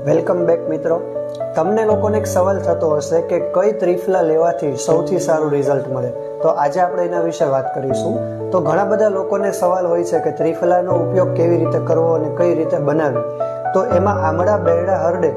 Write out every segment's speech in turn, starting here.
Welcome back મિત્રો. તમને લોકોને એક સવાલ થતો હશે કે કઈ ત્રિફલા લેવાથી સૌથી સારું રિઝલ્ટ મળે. તો આજે આપણે એના વિશે વાત કરીશું. તો ઘણા બધા લોકોને સવાલ હોય છે કે ત્રિફલાનો ઉપયોગ કેવી રીતે કરવો અને કઈ રીતે બનાવવી. તો એમાં આમળા, બેરડા, હરડે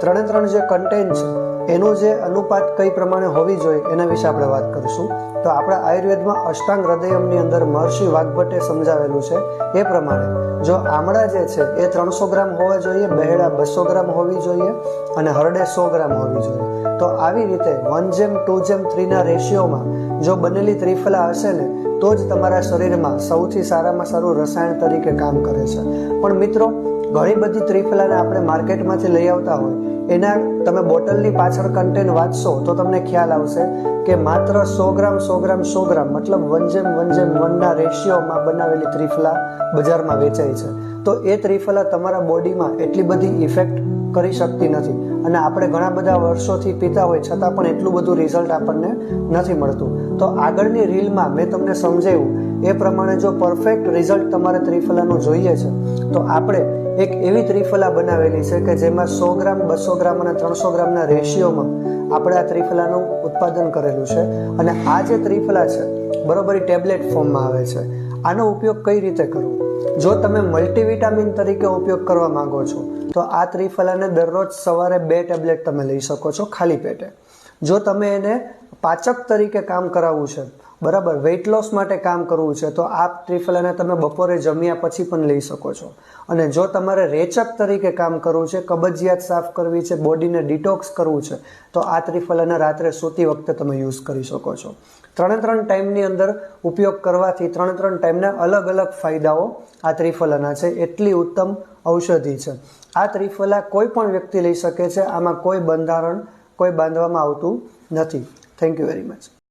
ત્રણે જે કન્ટેન્ટ છે એનું જે અનુપાત કઈ પ્રમાણે હોવી જોઈએ એના વિશે આપણે વાત કરીશું. તો આપણા આયુર્વેદમાં અષ્ટાંગ હૃદયમની અંદર મહર્ષિ વાઘભટ્ટે સમજાવેલું છે એ પ્રમાણે જો આમળા જે છે એ 300 ગ્રામ હોવા જોઈએ, બહેડા 200 ગ્રામ હોવી જોઈએ અને હરડે 100 ગ્રામ હોવી જોઈએ. તો આવી રીતે 1:2:3 ના રેશિયોમાં જો બનેલી ત્રિફલા હશે ને તો જ તમારા શરીરમાં સૌથી સારામાં સારું રસાયણ તરીકે કામ કરે છે. પણ મિત્રો, ઘણી બધી ત્રિફલાને આપણે માર્કેટમાંથી લઈ આવતા હોય એના તમે બોટલની પાછળ કન્ટેન્ટ વાંચશો તો તમને ખ્યાલ આવશે કે માત્ર 100 ગ્રામ 100 ગ્રામ 100 ગ્રામ મતલબ 1:1 ના રેશિયોમાં બનાવેલી ત્રિફલા બજારમાં વેચાય છે. તો એ ત્રિફલા તમારા બોડીમાં એટલી બધી ઇફેક્ટ કરી શકતી નથી અને આપણે ઘણા બધા વર્ષોથી પીતા હોય છતાં પણ એટલું બધું રિઝલ્ટ આપણને નથી મળતું. તો આગળની રીલમાં મેં તમને સમજાવ્યું એ પ્રમાણે જો પરફેક્ટ રિઝલ્ટ તમારે ત્રિફલાનું જોઈએ છે તો આપણે એક એવી ત્રિફલા બનાવેલી છે કે જેમાં 100 ગ્રામ 200 ગ્રામ અને 300 ગ્રામના રેશિયોમાં આપણે આ ત્રિફલાનું ઉત્પાદન કરેલું છે. અને આ જે ત્રિફલા છે બરોબર ટેબ્લેટ ફોર્મમાં આવે છે. આનો ઉપયોગ કઈ રીતે કરવો? જો તમે મલ્ટીવિટામિન તરીકે ઉપયોગ કરવા માંગો છો તો આ ત્રિફલાને દરરોજ સવારે 2 ટેબ્લેટ તમે લઈ શકો છો ખાલી પેટે. જો તમે એને પાચક તરીકે કામ કરાવવું છે, બરાબર, વેઇટ લોસ માટે કામ કરવું છે તો આ ત્રિફલાને તમે બપોરે જમ્યા પછી પણ લઈ શકો છો. અને જો તમારે રેચક તરીકે કામ કરવું છે, કબજિયાત સાફ કરવી છે, બોડીને ડિટોક્સ કરવું છે તો આ ત્રિફલાને રાત્રે સૂતી વખતે તમે યુઝ કરી શકો છો. 3 ટાઈમની અંદર ઉપયોગ કરવાથી 3 ટાઈમના અલગ અલગ ફાયદાઓ આ ત્રિફલાના છે. એટલી ઉત્તમ ઔષધિ છે આ ત્રિફલા. કોઈ પણ વ્યક્તિ લઈ શકે છે. આમાં કોઈ બંધારણ કોઈ બાંધવામાં આવતું નથી. Thank you very much.